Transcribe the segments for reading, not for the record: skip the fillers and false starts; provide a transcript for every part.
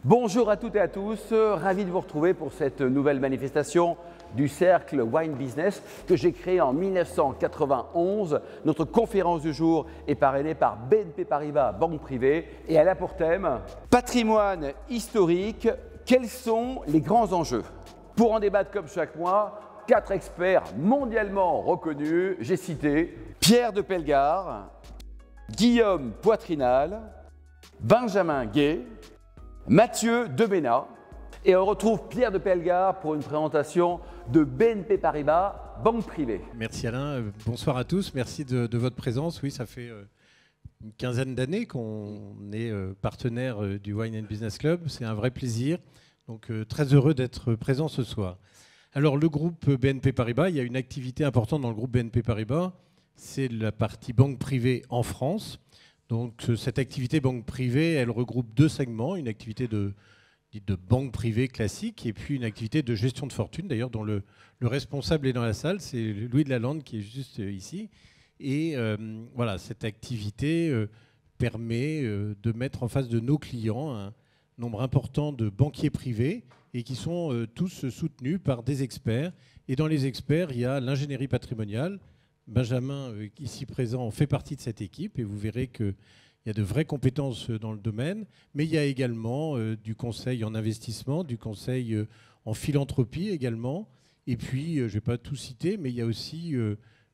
Bonjour à toutes et à tous, ravi de vous retrouver pour cette nouvelle manifestation du Cercle Wine Business que j'ai créé en 1991. Notre conférence du jour est parrainée par BNP Paribas, banque privée, et elle a pour thème Patrimoine historique, quels sont les grands enjeux? Pour en débattre comme chaque mois, 4 experts mondialement reconnus, j'ai cité Pierre de Pelgard, Guillaume Poitrinal, Benjamin Gay, Mathieu Debena, et on retrouve Pierre de Pelgard pour une présentation de BNP Paribas, banque privée. Merci Alain, bonsoir à tous, merci de votre présence. Oui, ça fait une quinzaine d'années qu'on est partenaire du Wine and Business Club, c'est un vrai plaisir, donc très heureux d'être présent ce soir. Alors le groupe BNP Paribas, il y a une activité importante dans le groupe BNP Paribas, c'est la partie banque privée en France. Donc cette activité banque privée, elle regroupe deux segments, une activité de banque privée classique et puis une activité de gestion de fortune, d'ailleurs dont le responsable est dans la salle, c'est Louis de Lalande qui est juste ici. Et voilà, cette activité permet de mettre en face de nos clients un nombre important de banquiers privés et qui sont tous soutenus par des experts. Et dans les experts, il y a l'ingénierie patrimoniale. Benjamin, ici présent, fait partie de cette équipe et vous verrez qu'il y a de vraies compétences dans le domaine, mais il y a également du conseil en investissement, du conseil en philanthropie également, et puis, je ne vais pas tout citer, mais il y a aussi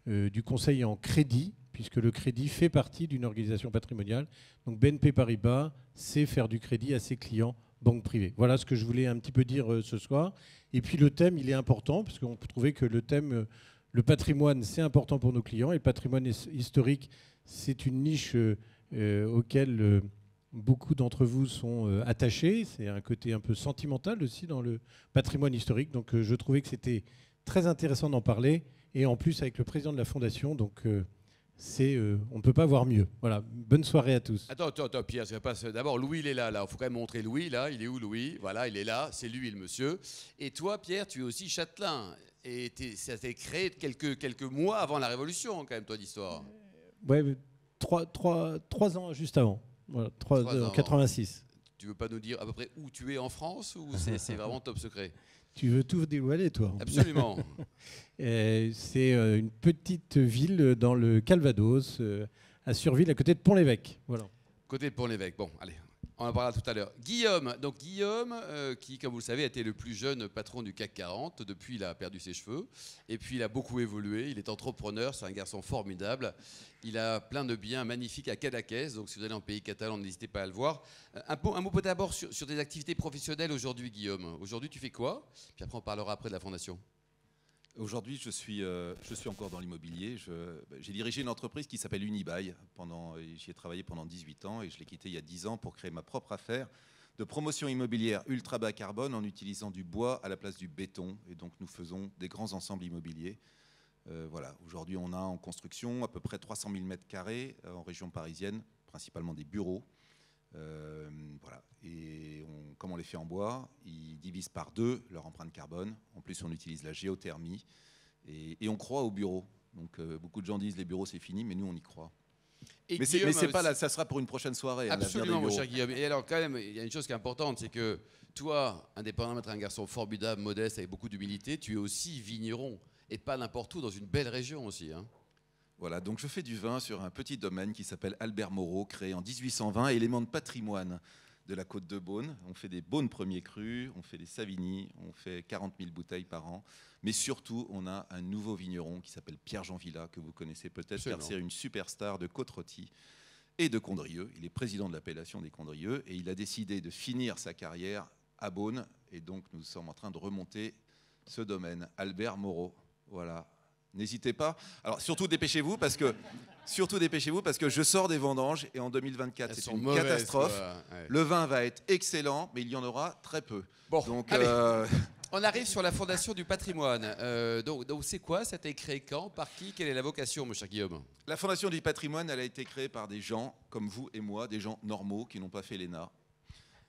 du conseil en crédit, puisque le crédit fait partie d'une organisation patrimoniale. Donc BNP Paribas sait faire du crédit à ses clients banque privée. Voilà ce que je voulais un petit peu dire ce soir. Et puis le thème, il est important, parce qu'on peut trouver que le thème... Le patrimoine, c'est important pour nos clients. Et le patrimoine historique, c'est une niche auquel beaucoup d'entre vous sont attachés. C'est un côté un peu sentimental aussi dans le patrimoine historique. Donc je trouvais que c'était très intéressant d'en parler. Et en plus, avec le président de la Fondation, donc on ne peut pas voir mieux. Voilà, bonne soirée à tous. Attends, Pierre, d'abord, Louis, il est là. Il faut quand même montrer Louis, là. Il est où, Louis? Voilà, il est là. C'est lui, le monsieur. Et toi, Pierre, tu es aussi châtelain. Et ça s'est créé quelques mois avant la Révolution, quand même, toi, d'histoire. Ouais, 3 ans juste avant. Voilà, 3 ans, 86. Tu veux pas nous dire à peu près où tu es en France ou c'est vraiment top secret? Tu veux tout dévoiler, toi? Absolument. C'est une petite ville dans le Calvados, à Surville, à côté de Pont-l'Évêque. Voilà. Côté de Pont-l'Évêque. Bon, allez. On en parlera tout à l'heure. Guillaume, qui, comme vous le savez, a été le plus jeune patron du CAC 40. Depuis, il a perdu ses cheveux. Et puis, il a beaucoup évolué. Il est entrepreneur. C'est un garçon formidable. Il a plein de biens magnifiques à Cadaqués. Donc, si vous allez en pays catalan, n'hésitez pas à le voir. Un mot peut-être d'abord sur tes activités professionnelles aujourd'hui, Guillaume. Aujourd'hui, tu fais quoi? Puis après, on parlera après de la Fondation. Aujourd'hui, je suis encore dans l'immobilier. J'ai dirigé une entreprise qui s'appelle Unibail. J'y ai travaillé pendant 18 ans et je l'ai quitté il y a 10 ans pour créer ma propre affaire de promotion immobilière ultra bas carbone en utilisant du bois à la place du béton. Et donc, nous faisons des grands ensembles immobiliers. Voilà. Aujourd'hui, on a en construction à peu près 300 000 mètres carrés en région parisienne, principalement des bureaux. Voilà. Et comme on les fait en bois, ils divisent par 2 leur empreinte carbone. En plus, on utilise la géothermie et on croit aux bureaux. Donc, beaucoup de gens disent les bureaux c'est fini, mais nous on y croit. Mais c'est pas là, ça sera pour une prochaine soirée. Absolument, mon cher Guillaume. Et alors, quand même, il y a une chose qui est importante, c'est que toi, indépendamment d'être un garçon formidable, modeste, avec beaucoup d'humilité, tu es aussi vigneron et pas n'importe où, dans une belle région aussi. Hein. Voilà, donc je fais du vin sur un petit domaine qui s'appelle Albert Moreau, créé en 1820, élément de patrimoine de la côte de Beaune. On fait des Beaunes premiers crus, on fait des Savigny, on fait 40 000 bouteilles par an. Mais surtout, on a un nouveau vigneron qui s'appelle Pierre-Jean Villa, que vous connaissez peut-être, car c'est une superstar de Côte-Rôtie et de Condrieu. Il est président de l'appellation des Condrieu et il a décidé de finir sa carrière à Beaune. Et donc, nous sommes en train de remonter ce domaine, Albert Moreau. Voilà. N'hésitez pas. Alors surtout dépêchez-vous parce que je sors des vendanges et en 2024 c'est une catastrophe. Ouais. Le vin va être excellent, mais il y en aura très peu. Bon, donc on arrive sur la Fondation du patrimoine. Donc c'est quoi? Ça a été créé quand? Par qui? Quelle est la vocation, mon cher Guillaume? La Fondation du patrimoine, elle a été créée par des gens comme vous et moi, des gens normaux qui n'ont pas fait l'ENA.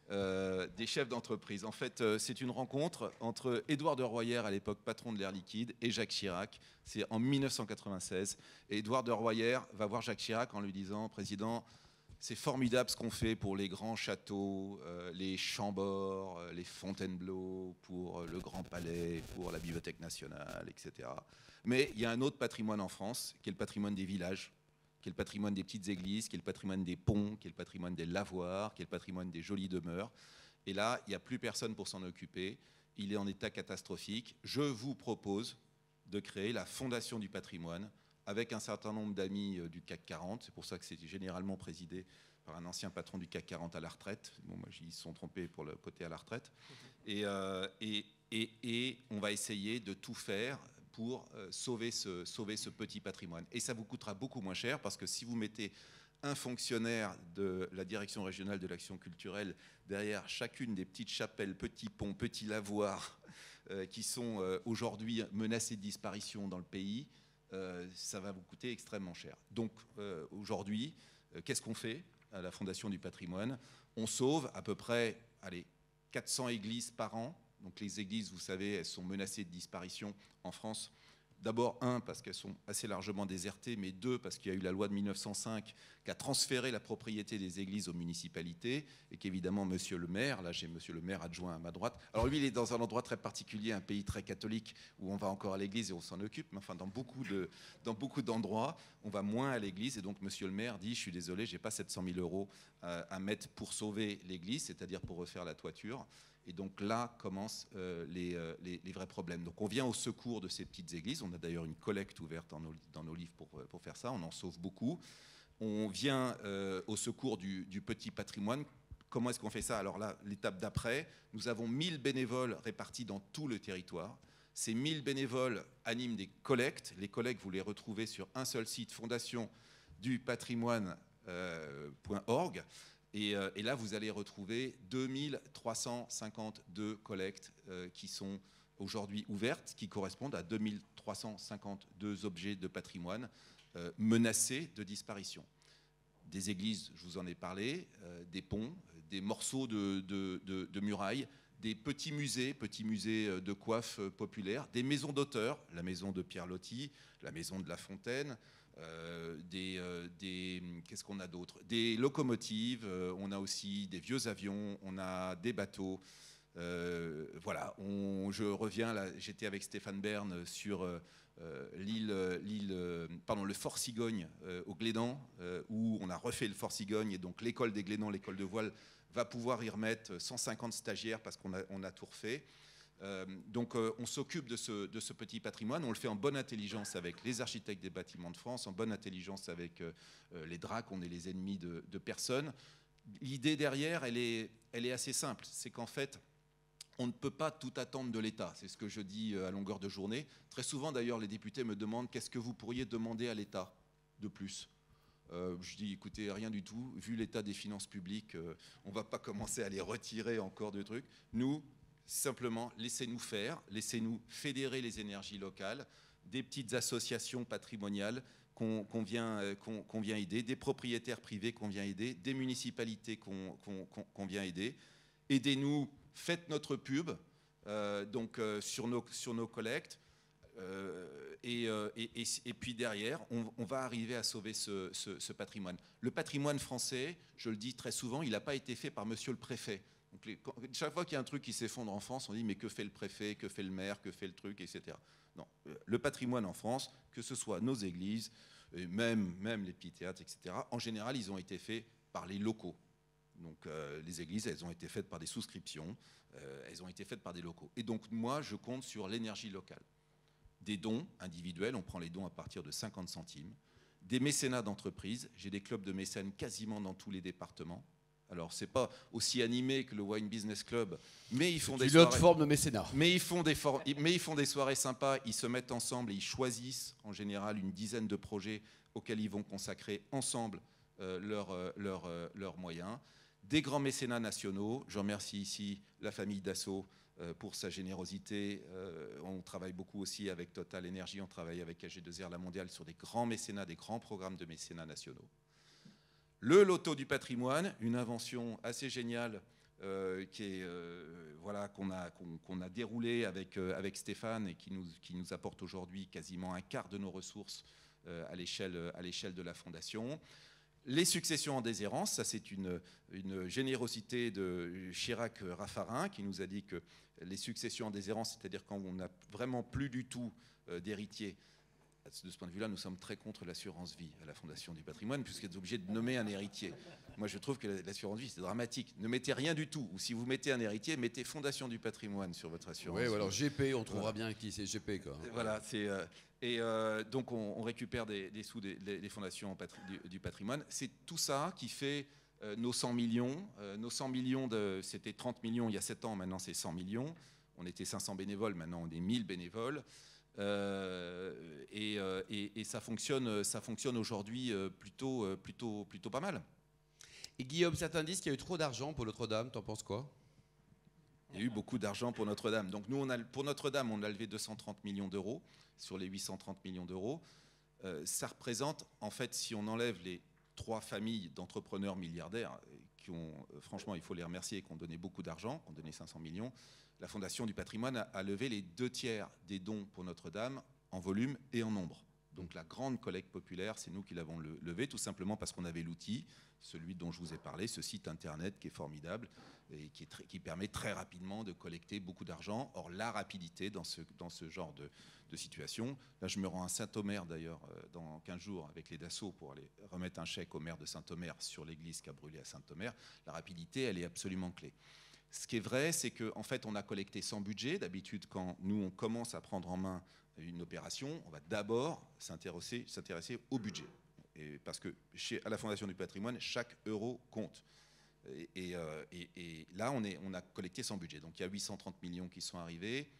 Des chefs d'entreprise. En fait, c'est une rencontre entre Édouard de Royer, à l'époque patron de l'Air Liquide, et Jacques Chirac. C'est en 1996. Et Édouard de Royer va voir Jacques Chirac en lui disant « Président, C'est formidable ce qu'on fait pour les grands châteaux, les Chambord, les Fontainebleau, pour le Grand Palais, pour la Bibliothèque nationale, etc. Mais il y a un autre patrimoine en France, qui est le patrimoine des villages, qui est le patrimoine des petites églises, qui est le patrimoine des ponts, qui est le patrimoine des lavoirs, qui est le patrimoine des jolies demeures. Et là, il n'y a plus personne pour s'en occuper. Il est en état catastrophique. Je vous propose de créer la Fondation du patrimoine avec un certain nombre d'amis du CAC 40. C'est pour ça que c'est généralement présidé par un ancien patron du CAC 40 à la retraite. Bon, moi, ils se sont trompés pour le côté à la retraite. Et on va essayer de tout faire pour sauver ce petit patrimoine. Et ça vous coûtera beaucoup moins cher, parce que si vous mettez un fonctionnaire de la direction régionale de l'action culturelle derrière chacune des petites chapelles, petits ponts, petits lavoirs qui sont aujourd'hui menacés de disparition dans le pays, ça va vous coûter extrêmement cher. Donc aujourd'hui, qu'est-ce qu'on fait à la Fondation du patrimoine? On sauve à peu près 400 églises par an. Donc les églises, vous savez, elles sont menacées de disparition en France. D'abord, parce qu'elles sont assez largement désertées, mais deux, parce qu'il y a eu la loi de 1905 qui a transféré la propriété des églises aux municipalités, et qu'évidemment, monsieur le maire, là j'ai monsieur le maire adjoint à ma droite, alors lui il est dans un endroit très particulier, un pays très catholique, où on va encore à l'église et on s'en occupe, mais enfin dans beaucoup d'endroits, on va moins à l'église, et donc monsieur le maire dit, je suis désolé, j'ai pas 700 000 € à mettre pour sauver l'église, c'est-à-dire pour refaire la toiture. Et donc là commencent les vrais problèmes. Donc on vient au secours de ces petites églises. On a d'ailleurs une collecte ouverte dans nos livres pour faire ça. On en sauve beaucoup. On vient au secours du petit patrimoine. Comment est-ce qu'on fait ça? Alors là, l'étape d'après, nous avons 1000 bénévoles répartis dans tout le territoire. Ces 1000 bénévoles animent des collectes. Les collectes, vous les retrouvez sur un seul site, fondationdupatrimoine.org. Et là, vous allez retrouver 2352 collectes qui sont aujourd'hui ouvertes, qui correspondent à 2352 objets de patrimoine menacés de disparition. Des églises, je vous en ai parlé, des ponts, des morceaux de murailles, des petits musées de coiffe populaires, des maisons d'auteurs, la maison de Pierre Loti, la maison de La Fontaine, qu'est-ce qu'on a d'autre? Des locomotives, on a aussi des vieux avions, on a des bateaux. Voilà, je reviens là, j'étais avec Stéphane Bern sur le Fort Cigogne au Glénan, où on a refait le Fort Cigogne, et donc l'école des Glénans, l'école de voile, va pouvoir y remettre 150 stagiaires parce qu'on a tout refait. Donc on s'occupe de ce petit patrimoine, on le fait en bonne intelligence avec les architectes des bâtiments de France, en bonne intelligence avec les DRAC, on est les ennemis de personne. L'idée derrière, elle est assez simple, c'est qu'en fait, on ne peut pas tout attendre de l'État, c'est ce que je dis à longueur de journée. Très souvent d'ailleurs, les députés me demandent qu'est-ce que vous pourriez demander à l'État de plus. Je dis, écoutez, rien du tout, vu l'état des finances publiques, on ne va pas commencer à les retirer encore de trucs. Nous, simplement, laissez-nous faire, laissez-nous fédérer les énergies locales, des petites associations patrimoniales qu'on vient aider, des propriétaires privés qu'on vient aider, des municipalités qu'on vient aider. Aidez-nous, faites notre pub sur nos collectes. Et puis derrière, on va arriver à sauver ce patrimoine. Le patrimoine français, je le dis très souvent, il n'a pas été fait par monsieur le préfet. Donc chaque fois qu'il y a un truc qui s'effondre en France, on dit mais que fait le préfet, que fait le maire, que fait le truc, etc. Non, le patrimoine en France, que ce soit nos églises, et même les petits théâtres, etc., en général, ils ont été faits par les locaux. Donc les églises, elles ont été faites par des souscriptions, elles ont été faites par des locaux. Et donc moi, je compte sur l'énergie locale. Des dons individuels, on prend les dons à partir de 50 centimes. Des mécénats d'entreprise, j'ai des clubs de mécènes quasiment dans tous les départements. Alors, c'est pas aussi animé que le Wine Business Club, mais ils font des soirées. Une autre forme de mécénat. Mais ils font des soirées sympas, ils se mettent ensemble et ils choisissent en général une dizaine de projets auxquels ils vont consacrer ensemble leurs moyens. Des grands mécénats nationaux, je remercie ici la famille Dassault pour sa générosité. On travaille beaucoup aussi avec Total Energy, on travaille avec AG2R La Mondiale sur des grands mécénats, des grands programmes de mécénats nationaux. Le loto du patrimoine, une invention assez géniale qu'on a déroulée avec Stéphane et qui nous apporte aujourd'hui quasiment un quart de nos ressources à l'échelle de la Fondation. Les successions en déshérence, ça c'est une générosité de Chirac-Raffarin qui nous a dit que les successions en déshérence, c'est-à-dire quand on n'a vraiment plus du tout d'héritiers. De ce point de vue-là, nous sommes très contre l'assurance vie à la Fondation du patrimoine, puisqu'ils sont obligés de nommer un héritier. Moi, je trouve que l'assurance vie, c'est dramatique. Ne mettez rien du tout. Ou si vous mettez un héritier, mettez Fondation du patrimoine sur votre assurance. Oui, alors GP, on trouvera bien qui c'est GP. Quoi. Voilà, donc on récupère des sous des fondations du patrimoine. C'est tout ça qui fait nos 100 millions. Nos 100 millions, c'était 30 millions il y a 7 ans, maintenant c'est 100 millions. On était 500 bénévoles, maintenant on est 1000 bénévoles. Et ça fonctionne aujourd'hui plutôt pas mal. Et Guillaume, certains disent qu'il y a eu trop d'argent pour Notre-Dame, t'en penses quoi? Il y a eu beaucoup d'argent pour Notre-Dame. Donc nous, pour Notre-Dame, on a levé 230 millions d'euros sur les 830 millions d'euros. Ça représente, en fait, si on enlève les 3 familles d'entrepreneurs milliardaires qui ont, franchement, il faut les remercier, qui ont donné beaucoup d'argent, qui ont donné 500 millions, la Fondation du patrimoine a levé les 2/3 des dons pour Notre-Dame en volume et en nombre. Donc la grande collecte populaire, c'est nous qui l'avons levé, tout simplement parce qu'on avait l'outil, celui dont je vous ai parlé, ce site internet qui est formidable et qui permet très rapidement de collecter beaucoup d'argent. Or, la rapidité dans ce genre de situation, là je me rends à Saint-Omer d'ailleurs dans 15 jours avec les Dassault pour aller remettre un chèque au maire de Saint-Omer sur l'église qui a brûlé à Saint-Omer. La rapidité, elle est absolument clé. Ce qui est vrai, c'est qu'en fait, on a collecté sans budget. D'habitude, quand nous, on commence à prendre en main une opération, on va d'abord s'intéresser au budget. Parce que à la Fondation du patrimoine, chaque euro compte. Et là, on a collecté sans budget. Donc, il y a 830 millions qui sont arrivés.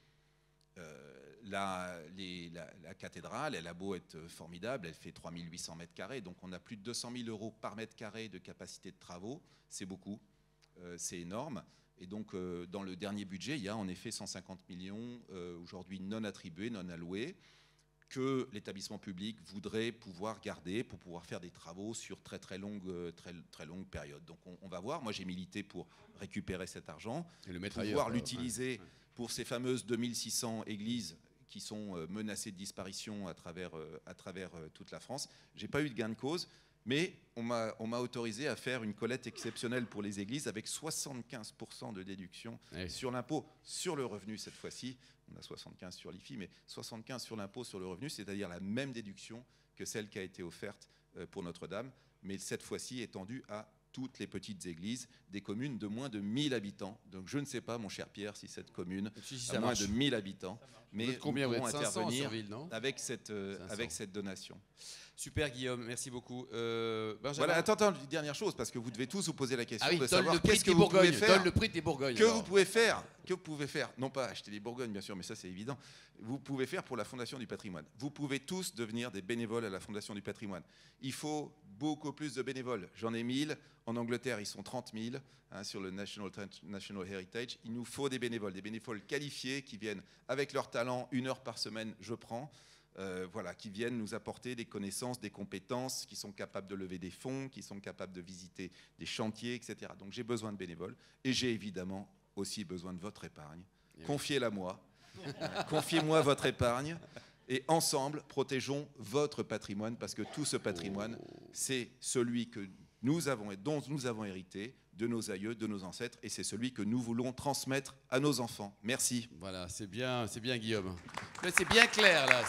La cathédrale, elle a beau être formidable, elle fait 3800 mètres carrés. Donc, on a plus de 200 000 euros par mètre carré de capacité de travaux. C'est beaucoup. C'est énorme. Et donc, dans le dernier budget, il y a en effet 150 millions aujourd'hui non attribués, non alloués, que l'établissement public voudrait pouvoir garder pour pouvoir faire des travaux sur très longue période. Donc, on va voir. Moi, j'ai milité pour récupérer cet argent, et le mettre pouvoir ailleurs, l'utiliser pour ces fameuses 2600 églises qui sont menacées de disparition à travers toute la France. Je n'ai pas eu de gain de cause. Mais on m'a autorisé à faire une collecte exceptionnelle pour les églises avec 75% de déduction sur l'impôt, sur le revenu cette fois-ci. On a 75 sur l'IFI, mais 75 sur l'impôt sur le revenu, c'est-à-dire la même déduction que celle qui a été offerte pour Notre-Dame, mais cette fois-ci étendue à toutes les petites églises des communes de moins de 1000 habitants. Donc je ne sais pas, mon cher Pierre, si cette commune a moins de 1000 habitants, mais nous pourrons intervenir avec cette donation. Super Guillaume, merci beaucoup. Benjamin. Voilà, attends, une dernière chose, parce que vous devez tous vous poser la question de savoir qu'est-ce que vous pouvez faire. Donne le prix des Bourgognes. Que vous pouvez faire, non pas acheter des Bourgognes bien sûr, mais ça c'est évident, vous pouvez faire pour la Fondation du patrimoine. Vous pouvez tous devenir des bénévoles à la Fondation du patrimoine. Il faut beaucoup plus de bénévoles. J'en ai 1000, en Angleterre ils sont 30 000 sur le National Heritage. Il nous faut des bénévoles qualifiés qui viennent avec leur talent, 1 heure par semaine, je prends. Voilà, qui viennent nous apporter des connaissances, des compétences, qui sont capables de lever des fonds, qui sont capables de visiter des chantiers, etc. Donc j'ai besoin de bénévoles et j'ai évidemment aussi besoin de votre épargne. Confiez-la moi, confiez-moi votre épargne et ensemble protégeons votre patrimoine parce que tout ce patrimoine, c'est celui que nous avons et dont nous avons hérité de nos aïeux, de nos ancêtres, et c'est celui que nous voulons transmettre à nos enfants. Merci. Voilà, c'est bien Guillaume. C'est bien clair là.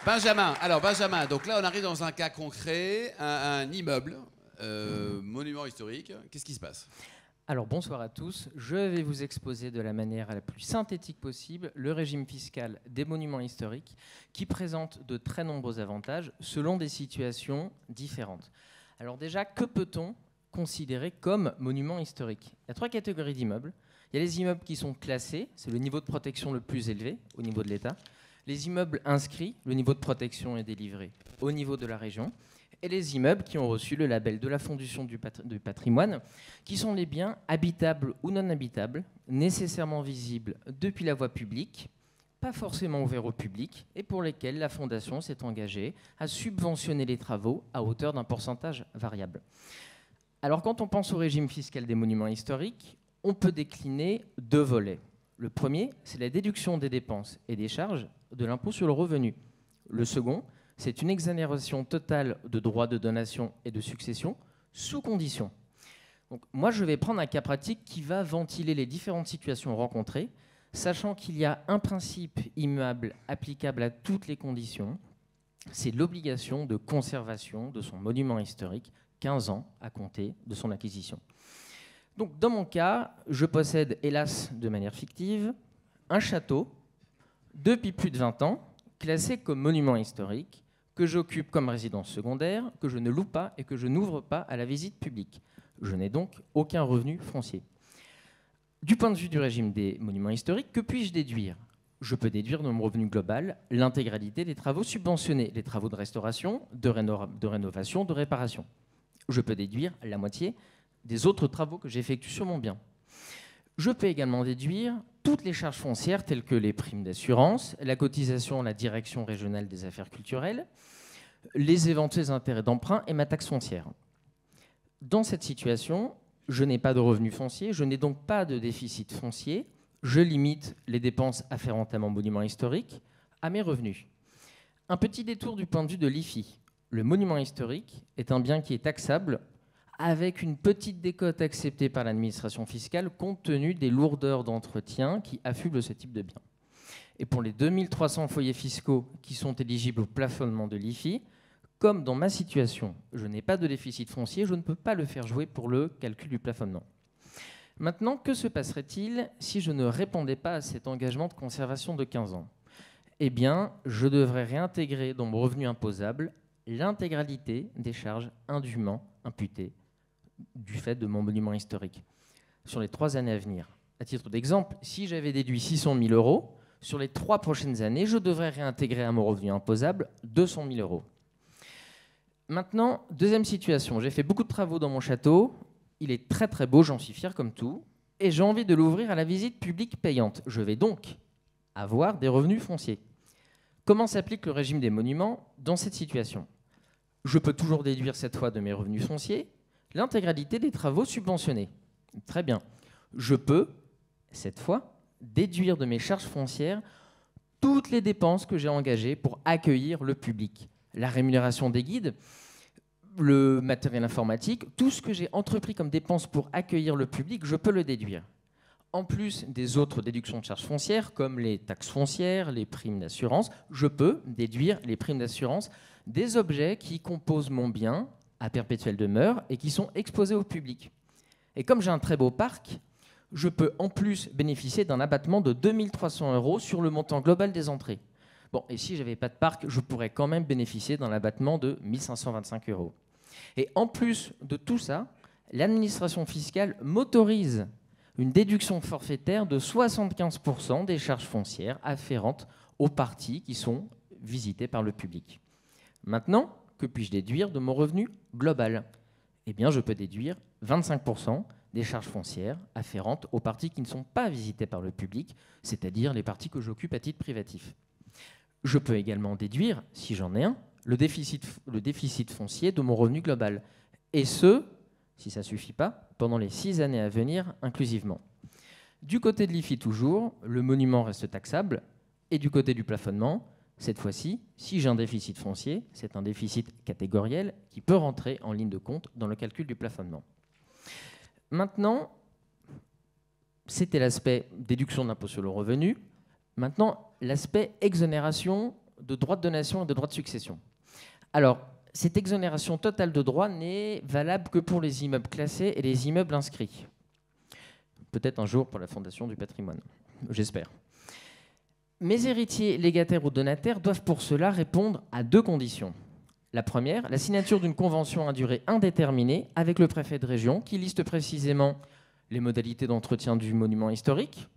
Benjamin. Alors Benjamin, donc là on arrive dans un cas concret, un immeuble, monument historique. Qu'est-ce qui se passe ? Alors bonsoir à tous, je vais vous exposer de la manière la plus synthétique possible le régime fiscal des monuments historiques qui présente de très nombreux avantages selon des situations différentes. Alors déjà, que peut-on considérer comme monument historique ? Il y a 3 catégories d'immeubles. Il y a les immeubles qui sont classés, c'est le niveau de protection le plus élevé au niveau de l'État. Les immeubles inscrits, le niveau de protection est délivré au niveau de la région. Et les immeubles qui ont reçu le label de la Fondation du patrimoine, qui sont les biens habitables ou non habitables, nécessairement visibles depuis la voie publique, pas forcément ouverts au public, et pour lesquels la Fondation s'est engagée à subventionner les travaux à hauteur d'un pourcentage variable. Alors quand on pense au régime fiscal des monuments historiques, on peut décliner 2 volets. Le premier, c'est la déduction des dépenses et des charges de l'impôt sur le revenu. Le second, C'est une exonération totale de droits de donation et de succession sous condition. Donc, moi, je vais prendre un cas pratique qui va ventiler les différentes situations rencontrées, sachant qu'il y a un principe immuable applicable à toutes les conditions, c'est l'obligation de conservation de son monument historique 15 ans à compter de son acquisition. Donc, dans mon cas, je possède, hélas de manière fictive, un château depuis plus de 20 ans, classé comme monument historique, que j'occupe comme résidence secondaire, que je ne loue pas et que je n'ouvre pas à la visite publique. Je n'ai donc aucun revenu foncier. Du point de vue du régime des monuments historiques, que puis-je déduire ? Je peux déduire de mon revenu global l'intégralité des travaux subventionnés, les travaux de restauration, de rénovation, de réparation. Je peux déduire la moitié des autres travaux que j'effectue sur mon bien. Je peux également déduire toutes les charges foncières telles que les primes d'assurance, la cotisation à la Direction régionale des affaires culturelles, les éventuels intérêts d'emprunt et ma taxe foncière. Dans cette situation, je n'ai pas de revenus fonciers, je n'ai donc pas de déficit foncier, je limite les dépenses afférentes à mon monument historique à mes revenus. Un petit détour du point de vue de l'IFI. Le monument historique est un bien qui est taxable avec une petite décote acceptée par l'administration fiscale compte tenu des lourdeurs d'entretien qui affublent ce type de bien. Et pour les 2300 foyers fiscaux qui sont éligibles au plafonnement de l'IFI, comme dans ma situation, je n'ai pas de déficit foncier, je ne peux pas le faire jouer pour le calcul du plafonnement. Maintenant, que se passerait-il si je ne répondais pas à cet engagement de conservation de 15 ans ? Eh bien, je devrais réintégrer dans mon revenu imposable l'intégralité des charges indûment imputées du fait de mon monument historique sur les 3 années à venir. À titre d'exemple, si j'avais déduit 600 000 €, sur les 3 prochaines années, je devrais réintégrer à mon revenu imposable 200 000 €. Maintenant, deuxième situation, j'ai fait beaucoup de travaux dans mon château, il est très très beau, j'en suis fier comme tout, et j'ai envie de l'ouvrir à la visite publique payante. Je vais donc avoir des revenus fonciers. Comment s'applique le régime des monuments dans cette situation ? Je peux toujours déduire cette fois de mes revenus fonciers l'intégralité des travaux subventionnés. Très bien. Je peux, cette fois, déduire de mes charges foncières toutes les dépenses que j'ai engagées pour accueillir le public. La rémunération des guides, le matériel informatique, tout ce que j'ai entrepris comme dépenses pour accueillir le public, je peux le déduire. En plus des autres déductions de charges foncières, comme les taxes foncières, les primes d'assurance, je peux déduire les primes d'assurance des objets qui composent mon bien à perpétuelle demeure et qui sont exposés au public. Et comme j'ai un très beau parc, je peux en plus bénéficier d'un abattement de 2 300 € sur le montant global des entrées. Bon, et si je n'avais pas de parc, je pourrais quand même bénéficier d'un abattement de 1 525 €. Et en plus de tout ça, l'administration fiscale m'autorise une déduction forfaitaire de 75% des charges foncières afférentes aux parties qui sont visitées par le public. Maintenant, que puis-je déduire de mon revenu global ? Eh bien, je peux déduire 25% des charges foncières afférentes aux parties qui ne sont pas visitées par le public, c'est-à-dire les parties que j'occupe à titre privatif. Je peux également déduire, si j'en ai un, le déficit foncier de mon revenu global. Et ce, si ça ne suffit pas, pendant les 6 années à venir inclusivement. Du côté de l'IFI toujours, le monument reste taxable. Et du côté du plafonnement, cette fois-ci, si j'ai un déficit foncier, c'est un déficit catégoriel qui peut rentrer en ligne de compte dans le calcul du plafonnement. Maintenant, c'était l'aspect déduction d'impôt sur le revenu. Maintenant, l'aspect exonération de droits de donation et de droits de succession. Alors, cette exonération totale de droits n'est valable que pour les immeubles classés et les immeubles inscrits. Peut-être un jour pour la Fondation du patrimoine, j'espère. Mes héritiers, légataires ou donataires doivent pour cela répondre à 2 conditions. La première, la signature d'une convention à durée indéterminée avec le préfet de région qui liste précisément les modalités d'entretien du monument historique,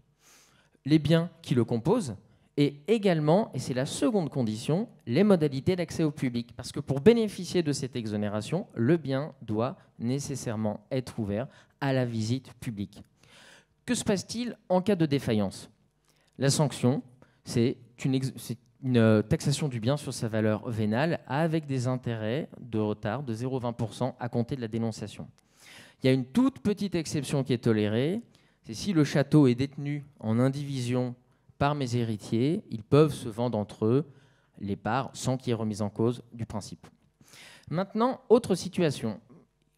les biens qui le composent, et également, et c'est la seconde condition, les modalités d'accès au public. Parce que pour bénéficier de cette exonération, le bien doit nécessairement être ouvert à la visite publique. Que se passe-t-il en cas de défaillance ? La sanction, c'est une taxation du bien sur sa valeur vénale avec des intérêts de retard de 0,20% à compter de la dénonciation. Il y a une toute petite exception qui est tolérée, c'est si le château est détenu en indivision par mes héritiers, ils peuvent se vendre entre eux les parts sans qu'il y ait remise en cause du principe. Maintenant, autre situation.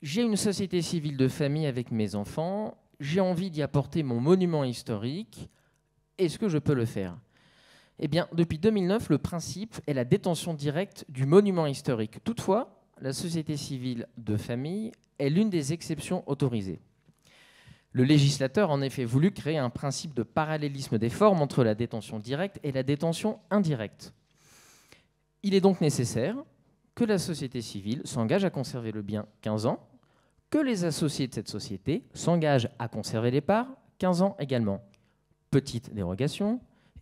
J'ai une société civile de famille avec mes enfants, j'ai envie d'y apporter mon monument historique. Est-ce que je peux le faire ? Eh bien, depuis 2009, le principe est la détention directe du monument historique. Toutefois, la société civile de famille est l'une des exceptions autorisées. Le législateur a en effet voulu créer un principe de parallélisme des formes entre la détention directe et la détention indirecte. Il est donc nécessaire que la société civile s'engage à conserver le bien 15 ans, que les associés de cette société s'engagent à conserver les parts 15 ans également. Petite dérogation,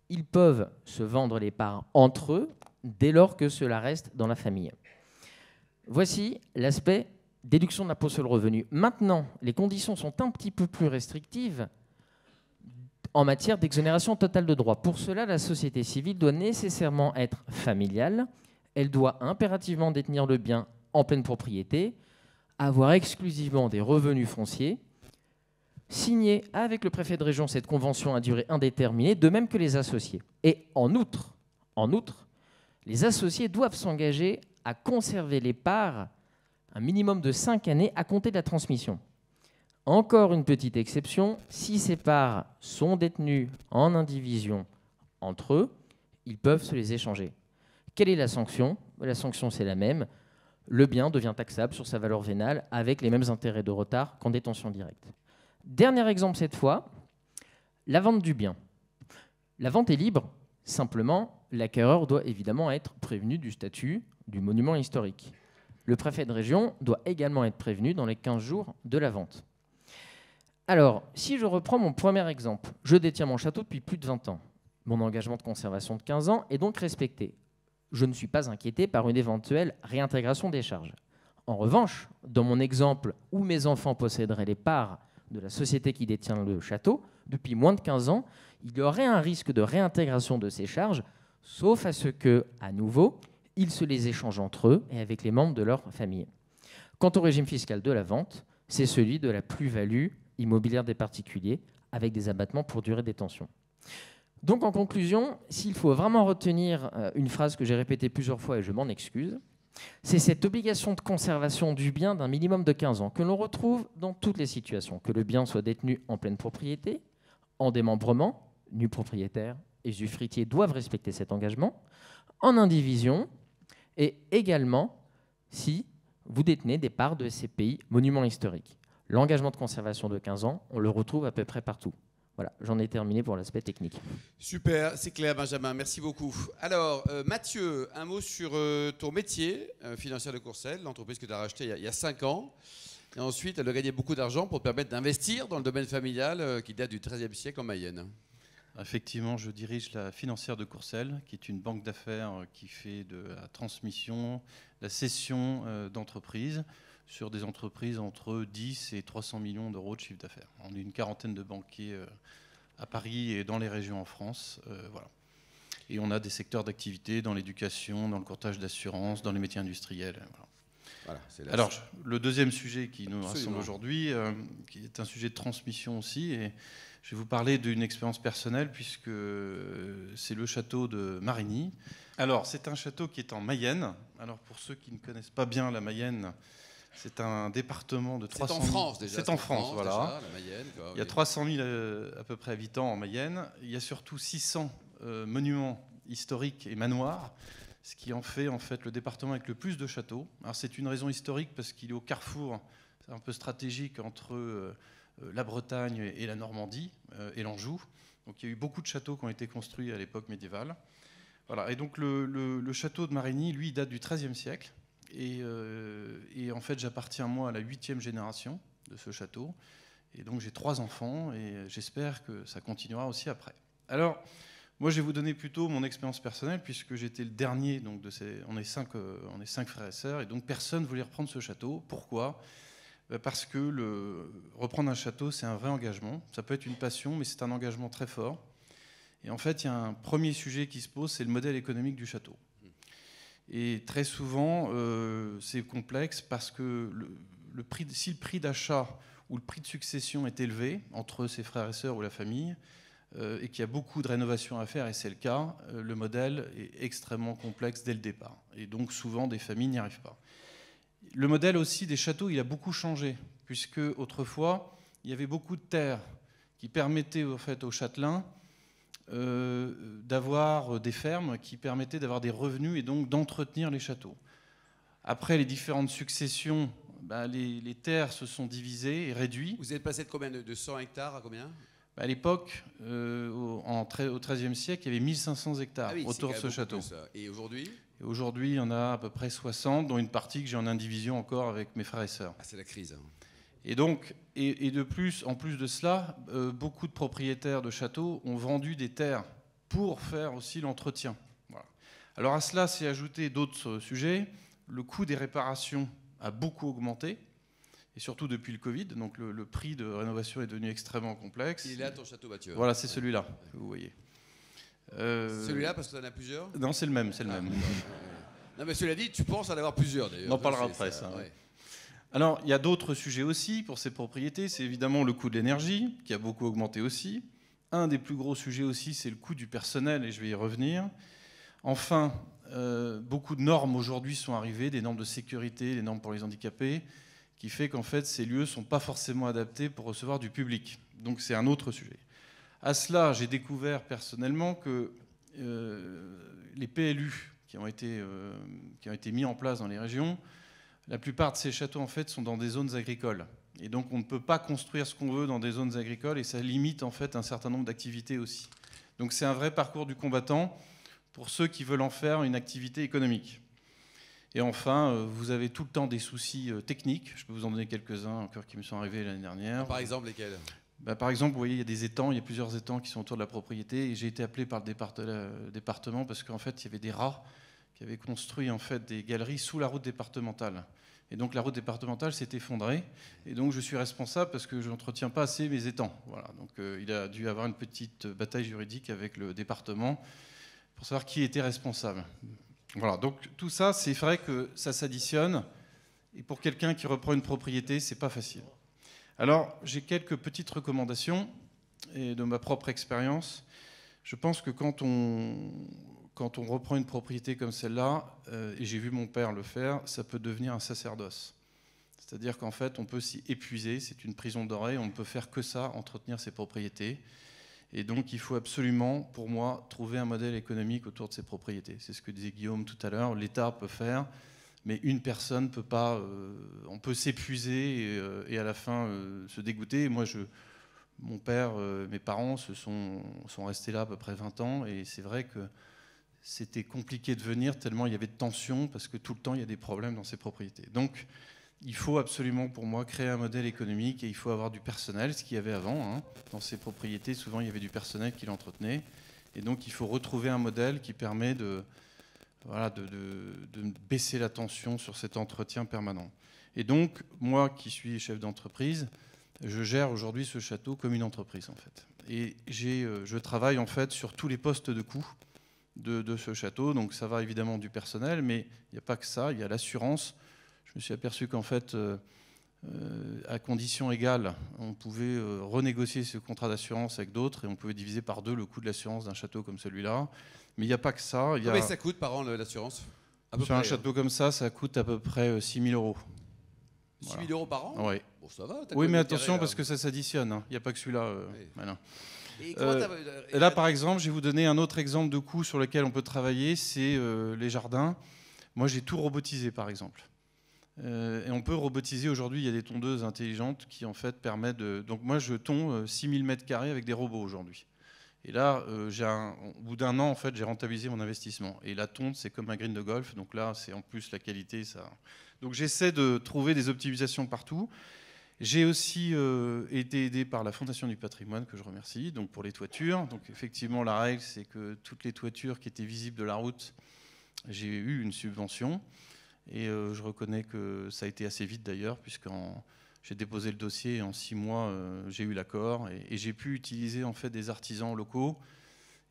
ils peuvent se vendre les parts entre eux dès lors que cela reste dans la famille. Voici l'aspect déduction de l'impôt sur le revenu. Maintenant, les conditions sont un petit peu plus restrictives en matière d'exonération totale de droits. Pour cela, la société civile doit nécessairement être familiale, elle doit impérativement détenir le bien en pleine propriété, avoir exclusivement des revenus fonciers, signer avec le préfet de région cette convention à durée indéterminée, de même que les associés. Et en outre, les associés doivent s'engager à conserver les parts un minimum de 5 années à compter de la transmission. Encore une petite exception, si ces parts sont détenues en indivision entre eux, ils peuvent se les échanger. Quelle est la sanction ? La sanction, c'est la même. Le bien devient taxable sur sa valeur vénale avec les mêmes intérêts de retard qu'en détention directe. Dernier exemple cette fois, la vente du bien. La vente est libre, simplement l'acquéreur doit évidemment être prévenu du statut du monument historique. Le préfet de région doit également être prévenu dans les 15 jours de la vente. Alors, si je reprends mon premier exemple, je détiens mon château depuis plus de 20 ans. Mon engagement de conservation de 15 ans est donc respecté. Je ne suis pas inquiété par une éventuelle réintégration des charges. En revanche, dans mon exemple où mes enfants posséderaient les parts de la société qui détient le château, depuis moins de 15 ans, il y aurait un risque de réintégration de ces charges, sauf à ce que, à nouveau, ils se les échangent entre eux et avec les membres de leur famille. Quant au régime fiscal de la vente, c'est celui de la plus-value immobilière des particuliers, avec des abattements pour durée de détention. Donc en conclusion, s'il faut vraiment retenir une phrase que j'ai répétée plusieurs fois et je m'en excuse, c'est cette obligation de conservation du bien d'un minimum de 15 ans que l'on retrouve dans toutes les situations, que le bien soit détenu en pleine propriété, en démembrement, nus propriétaires et usufruitiers doivent respecter cet engagement, en indivision et également si vous détenez des parts de SCPI monuments historiques. L'engagement de conservation de 15 ans, on le retrouve à peu près partout. Voilà, j'en ai terminé pour l'aspect technique. Super, c'est clair Benjamin, merci beaucoup. Alors Mathieu, un mot sur ton métier, Financière de Courcelles, l'entreprise que tu as rachetée il y a 5 ans. Et ensuite, elle a gagné beaucoup d'argent pour te permettre d'investir dans le domaine familial qui date du XIIIe siècle en Mayenne. Effectivement, je dirige la Financière de Courcelles, qui est une banque d'affaires qui fait de la transmission, la cession d'entreprises sur des entreprises entre 10 et 300 millions d'euros de chiffre d'affaires. On est une quarantaine de banquiers à Paris et dans les régions en France. Voilà. Et on a des secteurs d'activité dans l'éducation, dans le courtage d'assurance, dans les métiers industriels. Voilà. Voilà, alors, le deuxième sujet qui nous rassemble aujourd'hui, qui est un sujet de transmission aussi, et je vais vous parler d'une expérience personnelle puisque c'est le château de Marigny. Alors, c'est un château qui est en Mayenne. Alors, pour ceux qui ne connaissent pas bien la Mayenne, c'est un département de 300 000... C'est en France déjà. C'est en France, voilà. Déjà, la Mayenne, quoi, il y a 300 000 à peu près habitants en Mayenne. Il y a surtout 600 monuments historiques et manoirs, ce qui en fait le département avec le plus de châteaux. Alors c'est une raison historique parce qu'il est au carrefour, c'est un peu stratégique entre la Bretagne et la Normandie et l'Anjou. Donc il y a eu beaucoup de châteaux qui ont été construits à l'époque médiévale. Voilà. Et donc le château de Marigny, lui, date du XIIIe siècle. Et en fait, j'appartiens moi à la 8e génération de ce château. Et donc j'ai 3 enfants et j'espère que ça continuera aussi après. Alors, moi, je vais vous donner plutôt mon expérience personnelle puisque j'étais le dernier. Donc on est 5 frères et sœurs et donc personne ne voulait reprendre ce château. Pourquoi ? Parce que reprendre un château, c'est un vrai engagement. Ça peut être une passion, mais c'est un engagement très fort. Et en fait, il y a un premier sujet qui se pose, c'est le modèle économique du château. Et très souvent, c'est complexe parce que si le prix d'achat ou le prix de succession est élevé entre ses frères et sœurs ou la famille, et qu'il y a beaucoup de rénovations à faire, et c'est le cas, le modèle est extrêmement complexe dès le départ. Et donc souvent, des familles n'y arrivent pas. Le modèle aussi des châteaux, il a beaucoup changé, puisque autrefois, il y avait beaucoup de terres qui permettaient en fait, aux châtelains d'avoir des fermes qui permettaient d'avoir des revenus et donc d'entretenir les châteaux. Après les différentes successions, les terres se sont divisées et réduites. Vous êtes passé de combien de 100 hectares à combien? À l'époque, au XIIIe siècle, il y avait 1500 hectares autour de ce château. Et aujourd'hui? Aujourd'hui, il y en a à peu près 60, dont une partie que j'ai en indivision encore avec mes frères et sœurs. Ah, c'est la crise. Hein. Et donc, et de plus, en plus de cela, beaucoup de propriétaires de châteaux ont vendu des terres pour faire aussi l'entretien. Voilà. Alors à cela s'est ajouté d'autres sujets. Le coût des réparations a beaucoup augmenté, et surtout depuis le Covid. Donc le prix de rénovation est devenu extrêmement complexe. Il est là ton château, Mathieu. Voilà, c'est celui-là que vous voyez. Celui-là, parce que tu en as plusieurs? Non, c'est le même, c'est le même. Non, mais cela dit, tu penses en avoir plusieurs d'ailleurs. On en parlera après, ça. Ouais. Alors, il y a d'autres sujets aussi pour ces propriétés. C'est évidemment le coût de l'énergie, qui a beaucoup augmenté aussi. Un des plus gros sujets aussi, c'est le coût du personnel, et je vais y revenir. Enfin, beaucoup de normes aujourd'hui sont arrivées, des normes de sécurité, des normes pour les handicapés, qui fait qu'en fait, ces lieux ne sont pas forcément adaptés pour recevoir du public. Donc, c'est un autre sujet. À cela, j'ai découvert personnellement que les PLU qui ont été mis en place dans les régions, la plupart de ces châteaux en fait sont dans des zones agricoles. Et donc on ne peut pas construire ce qu'on veut dans des zones agricoles, et ça limite en fait un certain nombre d'activités aussi. Donc c'est un vrai parcours du combattant pour ceux qui veulent en faire une activité économique. Et enfin, vous avez tout le temps des soucis techniques. Je peux vous en donner quelques-uns encore qui me sont arrivés l'année dernière. Par exemple, lesquels? Par exemple, vous voyez, il y a des étangs, il y a plusieurs étangs qui sont autour de la propriété, et j'ai été appelé par le département parce qu'en fait, il y avait des rats qui avaient construit en fait des galeries sous la route départementale. Et donc la route départementale s'est effondrée, et donc je suis responsable parce que je n'entretiens pas assez mes étangs. Voilà. Donc il a dû avoir une petite bataille juridique avec le département pour savoir qui était responsable. Voilà. Donc tout ça, c'est vrai que ça s'additionne, et pour quelqu'un qui reprend une propriété, c'est pas facile. Alors, j'ai quelques petites recommandations et de ma propre expérience. Je pense que quand on reprend une propriété comme celle-là, et j'ai vu mon père le faire, ça peut devenir un sacerdoce. C'est-à-dire qu'en fait, on peut s'y épuiser, c'est une prison dorée, on ne peut faire que ça, entretenir ses propriétés. Et donc, il faut absolument, pour moi, trouver un modèle économique autour de ces propriétés. C'est ce que disait Guillaume tout à l'heure, l'État peut faire, mais une personne ne peut pas. On peut s'épuiser et à la fin se dégoûter. Moi, mon père, mes parents sont restés là à peu près 20 ans, et c'est vrai que c'était compliqué de venir tellement il y avait de tensions, parce que tout le temps il y a des problèmes dans ces propriétés. Donc il faut absolument pour moi créer un modèle économique, et il faut avoir du personnel, ce qu'il y avait avant. Hein. Dans ces propriétés, souvent il y avait du personnel qui l'entretenait, et donc il faut retrouver un modèle qui permet de baisser la tension sur cet entretien permanent. Et donc, moi qui suis chef d'entreprise, je gère aujourd'hui ce château comme une entreprise en fait. Et je travaille en fait sur tous les postes de coût de ce château. Donc ça va évidemment du personnel, mais il n'y a pas que ça, il y a l'assurance. Je me suis aperçu qu'en fait, à conditions égales, on pouvait renégocier ce contrat d'assurance avec d'autres, et on pouvait diviser par 2 le coût de l'assurance d'un château comme celui-là. Mais il n'y a pas que ça. Combien ça coûte par an l'assurance? Sur un château comme ça coûte à peu près 6 000 euros. 6 000 euros par an? Oui. Bon, ça va. Oui, mais attention, parce que ça s'additionne. Hein. Il n'y a pas que celui-là. Oui. Voilà. Et là, par exemple, je vais vous donner un autre exemple de coût sur lequel on peut travailler, c'est les jardins. Moi, j'ai tout robotisé, par exemple. Et on peut robotiser aujourd'hui. Il y a des tondeuses intelligentes qui, en fait, permettent de... Donc, moi, je tonds 6 000 mètres carrés avec des robots aujourd'hui. Et là, au bout d'un an, en fait, j'ai rentabilisé mon investissement. Et la tonte, c'est comme un green de golf. Donc là, c'est en plus la qualité. Ça... Donc j'essaie de trouver des optimisations partout. J'ai aussi été aidé par la Fondation du patrimoine, que je remercie, donc pour les toitures. Donc effectivement, la règle, c'est que toutes les toitures qui étaient visibles de la route, j'ai eu une subvention. Et je reconnais que ça a été assez vite d'ailleurs, puisque j'ai déposé le dossier et en 6 mois, j'ai eu l'accord. Et j'ai pu utiliser en fait des artisans locaux.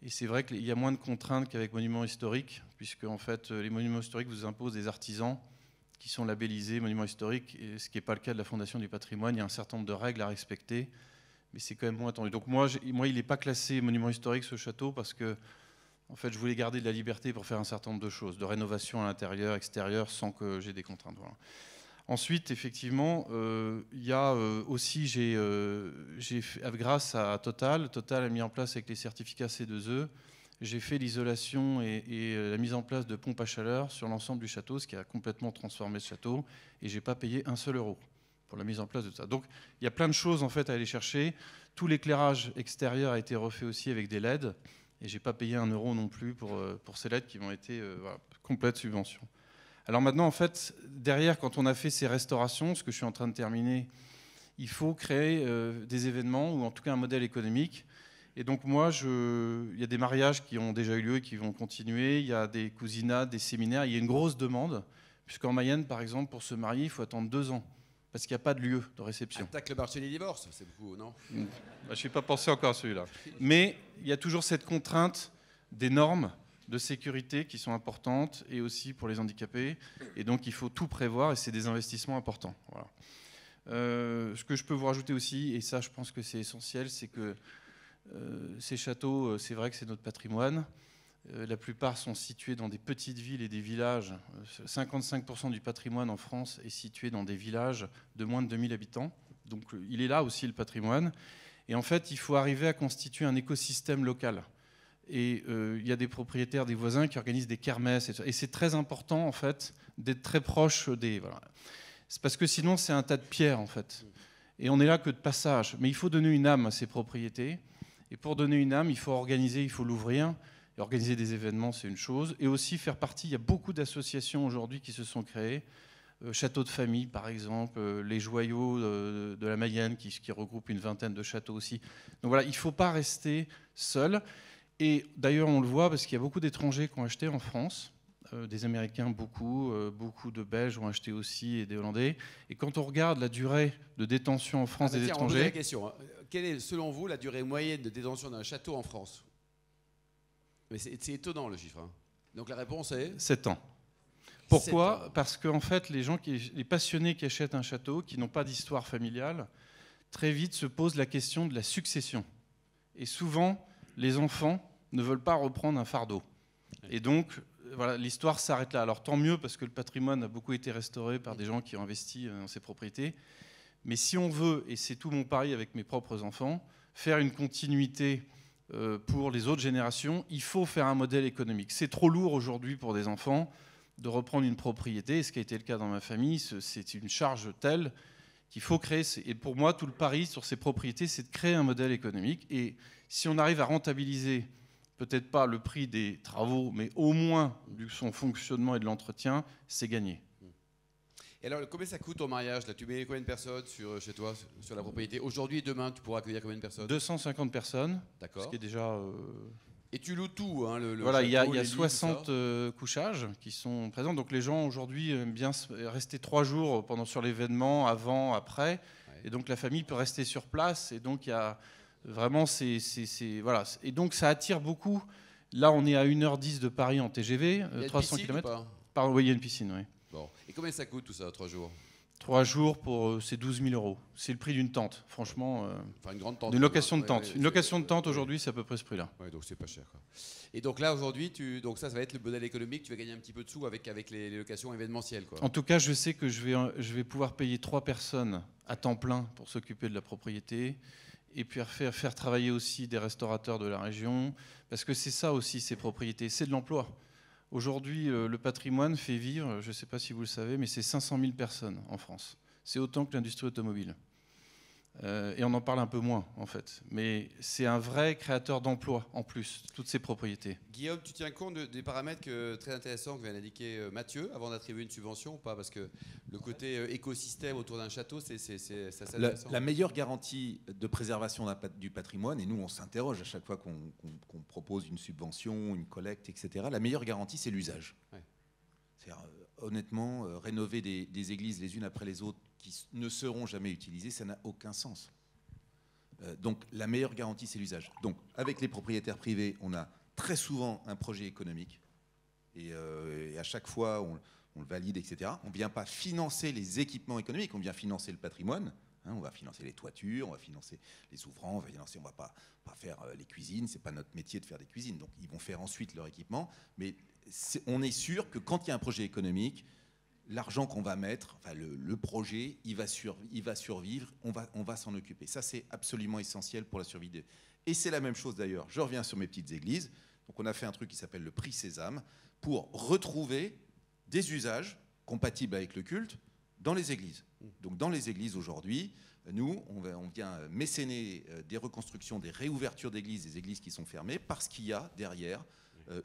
Et c'est vrai qu'il y a moins de contraintes qu'avec monuments historiques, puisque en fait, les monuments historiques vous imposent des artisans qui sont labellisés monuments historiques, ce qui n'est pas le cas de la Fondation du patrimoine. Il y a un certain nombre de règles à respecter, mais c'est quand même moins attendu. Donc moi, il n'est pas classé monument historique ce château parce que en fait, je voulais garder de la liberté pour faire un certain nombre de choses, de rénovation à l'intérieur, extérieur, sans que j'ai des contraintes. Voilà. Ensuite, effectivement, il y a aussi, grâce à Total a mis en place avec les certificats C2E, j'ai fait l'isolation et la mise en place de pompes à chaleur sur l'ensemble du château, ce qui a complètement transformé ce château, et j'ai pas payé un seul euro pour la mise en place de ça. Donc, il y a plein de choses en fait à aller chercher. Tout l'éclairage extérieur a été refait aussi avec des LED. Et je n'ai pas payé un euro non plus pour ces LED qui m'ont été complète subvention. Alors maintenant, en fait, derrière, quand on a fait ces restaurations, ce que je suis en train de terminer, il faut créer des événements ou en tout cas un modèle économique. Et donc moi, il y a des mariages qui ont déjà eu lieu et qui vont continuer. Il y a des cousinats, des séminaires. Il y a une grosse demande, puisqu'en Mayenne, par exemple, pour se marier, il faut attendre 2 ans. Parce qu'il n'y a pas de lieu de réception. Attaque le marché des divorces, c'est beaucoup, non? Je n'ai pas pensé encore à celui-là. Mais il y a toujours cette contrainte des normes de sécurité qui sont importantes et aussi pour les handicapés. Et donc il faut tout prévoir et c'est des investissements importants. Voilà. Ce que je peux vous rajouter aussi, et ça je pense que c'est essentiel, c'est que ces châteaux, c'est vrai que c'est notre patrimoine. La plupart sont situés dans des petites villes et des villages. 55% du patrimoine en France est situé dans des villages de moins de 2000 habitants. Donc il est là aussi le patrimoine. Et en fait, il faut arriver à constituer un écosystème local. Et il y a des propriétaires, des voisins qui organisent des kermesses. Et c'est très important en fait d'être très proche des... Voilà. C'est parce que sinon c'est un tas de pierres en fait. Et on n'est là que de passage. Mais il faut donner une âme à ces propriétés. Et pour donner une âme, il faut organiser, il faut l'ouvrir. Et organiser des événements, c'est une chose. Et aussi faire partie, il y a beaucoup d'associations aujourd'hui qui se sont créées. Châteaux de famille, par exemple, les joyaux de la Mayenne, qui regroupent une vingtaine de châteaux aussi. Donc voilà, il ne faut pas rester seul. Et d'ailleurs, on le voit parce qu'il y a beaucoup d'étrangers qui ont acheté en France. Des Américains, beaucoup de Belges ont acheté aussi, et des Hollandais. Et quand on regarde la durée de détention en France des étrangers... On pose la question. Quelle est, selon vous, la durée moyenne de détention d'un château en France? Mais c'est étonnant le chiffre. Hein. Donc la réponse est 7 ans. Pourquoi? 7 ans. Parce qu'en fait, les passionnés qui achètent un château, qui n'ont pas d'histoire familiale, très vite se posent la question de la succession. Et souvent, les enfants ne veulent pas reprendre un fardeau. Et donc, voilà, l'histoire s'arrête là. Alors tant mieux, parce que le patrimoine a beaucoup été restauré par des gens qui ont investi dans ces propriétés. Mais si on veut, et c'est tout mon pari avec mes propres enfants, faire une continuité pour les autres générations, il faut faire un modèle économique. C'est trop lourd aujourd'hui pour des enfants de reprendre une propriété, ce qui a été le cas dans ma famille, c'est une charge telle qu'il faut créer. Et pour moi, tout le pari sur ces propriétés, c'est de créer un modèle économique. Et si on arrive à rentabiliser, peut-être pas le prix des travaux, mais au moins son fonctionnement et de l'entretien, c'est gagné. Et alors, combien ça coûte ton mariage là? Tu mets combien de personnes chez toi, sur la propriété? Aujourd'hui et demain, tu pourras accueillir combien de personnes? 250 personnes. D'accord. Ce qui est déjà... Et tu loues tout, hein, voilà, il y a lits, 60 couchages qui sont présents. Donc les gens aujourd'hui aiment bien rester 3 jours sur l'événement, avant, après. Ouais. Et donc la famille peut rester sur place. Et donc il y a vraiment voilà. Et donc ça attire beaucoup. Là, on est à 1h10 de Paris en TGV, 300 km. Oui, il y a une piscine, oui. Bon. Et combien ça coûte tout ça, 3 jours? 3 jours, c'est 12 000 €. C'est le prix d'une tente, franchement. Enfin, une grande tente. Une location de tente. Une location de tente aujourd'hui, c'est à peu près ce prix-là. Oui, donc c'est pas cher, quoi. Et donc là, aujourd'hui, donc ça va être le modèle économique. Tu vas gagner un petit peu de sous avec les locations événementielles, quoi. En tout cas, je sais que je vais pouvoir payer 3 personnes à temps plein pour s'occuper de la propriété. Et puis faire travailler aussi des restaurateurs de la région. Parce que c'est ça aussi, ces propriétés. C'est de l'emploi. Aujourd'hui, le patrimoine fait vivre, je ne sais pas si vous le savez, mais c'est 500 000 personnes en France. C'est autant que l'industrie automobile. Et on en parle un peu moins, en fait. Mais c'est un vrai créateur d'emplois, en plus, toutes ces propriétés. Guillaume, tu tiens compte des paramètres très intéressants que vient d'indiquer Mathieu avant d'attribuer une subvention ou pas? Parce que le côté écosystème autour d'un château, c'est intéressant. La meilleure garantie de préservation du patrimoine, et nous on s'interroge à chaque fois qu'on propose une subvention, une collecte, etc., la meilleure garantie, c'est l'usage. Ouais. C'est-à-dire, honnêtement, rénover des églises les unes après les autres qui ne seront jamais utilisées, ça n'a aucun sens. Donc la meilleure garantie, c'est l'usage. Donc avec les propriétaires privés, on a très souvent un projet économique et à chaque fois on le valide, etc. On ne vient pas financer les équipements économiques, on vient financer le patrimoine. hein. On va financer les toitures, on va financer les ouvrants, on va pas faire les cuisines, c'est pas notre métier de faire des cuisines. Donc ils vont faire ensuite leur équipement, mais on est sûr que quand il y a un projet économique, l'argent qu'on va mettre, enfin le projet, il va survivre, on va s'en occuper. Ça, c'est absolument essentiel pour la survie des... Et c'est la même chose d'ailleurs. Je reviens sur mes petites églises. Donc on a fait un truc qui s'appelle le prix Sésame pour retrouver des usages compatibles avec le culte dans les églises. Donc dans les églises aujourd'hui, nous, on vient mécéner des reconstructions, des réouvertures d'églises, des églises qui sont fermées, parce qu'il y a derrière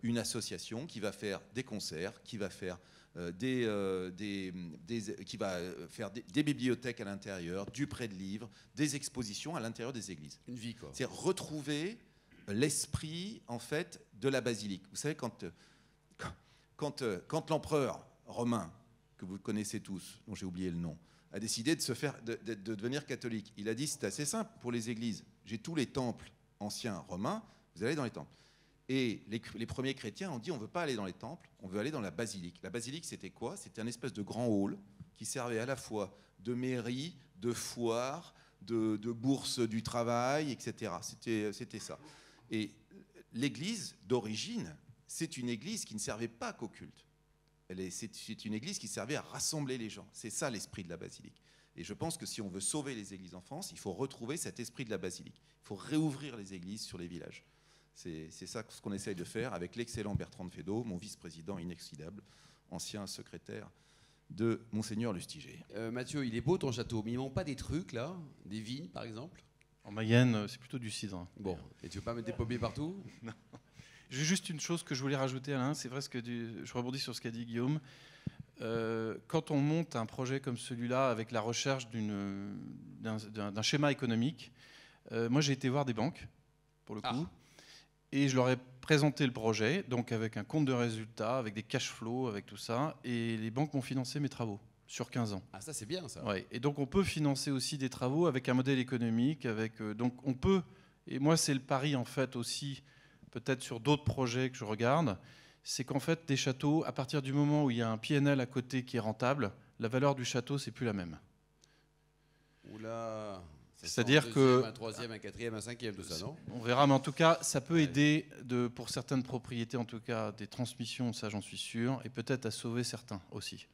une association qui va faire des concerts, qui va faire des bibliothèques à l'intérieur, du prêt de livres, des expositions à l'intérieur des églises. Une vie, quoi. C'est retrouver l'esprit, en fait, de la basilique. Vous savez, quand l'empereur romain, que vous connaissez tous, dont j'ai oublié le nom, a décidé de devenir catholique, il a dit, c'est assez simple pour les églises. J'ai tous les temples anciens romains, vous allez dans les temples. Et les premiers chrétiens ont dit, on ne veut pas aller dans les temples, on veut aller dans la basilique. La basilique, c'était quoi? C'était un espèce de grand hall qui servait à la fois de mairie, de foire, de bourse du travail, etc. C'était ça. Et l'église d'origine, c'est une église qui ne servait pas qu'au culte. C'est une église qui servait à rassembler les gens. C'est ça l'esprit de la basilique. Et je pense que si on veut sauver les églises en France, il faut retrouver cet esprit de la basilique. Il faut réouvrir les églises sur les villages. C'est ça ce qu'on essaye de faire avec l'excellent Bertrand de Fédot, mon vice-président inoxydable, ancien secrétaire de Monseigneur Lustiger. Mathieu, il est beau ton château, mais il ne manque pas des trucs là? Des vignes par exemple? En Mayenne, c'est plutôt du cidre. Bon, et tu veux pas mettre des pommiers partout? Non. J'ai juste une chose que je voulais rajouter, Alain, c'est vrai je rebondis sur ce qu'a dit Guillaume. Quand on monte un projet comme celui-là avec la recherche d'un schéma économique, moi j'ai été voir des banques, pour le coup, et je leur ai présenté le projet, donc avec un compte de résultat, avec des cash flows, avec tout ça, et les banques m'ont financé mes travaux sur 15 ans. Ah, ça c'est bien ça. Ouais. Et donc on peut financer aussi des travaux avec un modèle économique, donc on peut, et moi c'est le pari en fait aussi, peut-être sur d'autres projets que je regarde, c'est qu'en fait des châteaux, à partir du moment où il y a un PNL à côté qui est rentable, la valeur du château c'est plus la même. Oula. C'est-à-dire que... Un troisième, un quatrième, un cinquième, tout ça, non? On verra, mais en tout cas, ça peut aider pour certaines propriétés, en tout cas des transmissions, ça j'en suis sûr, et peut-être à sauver certains aussi.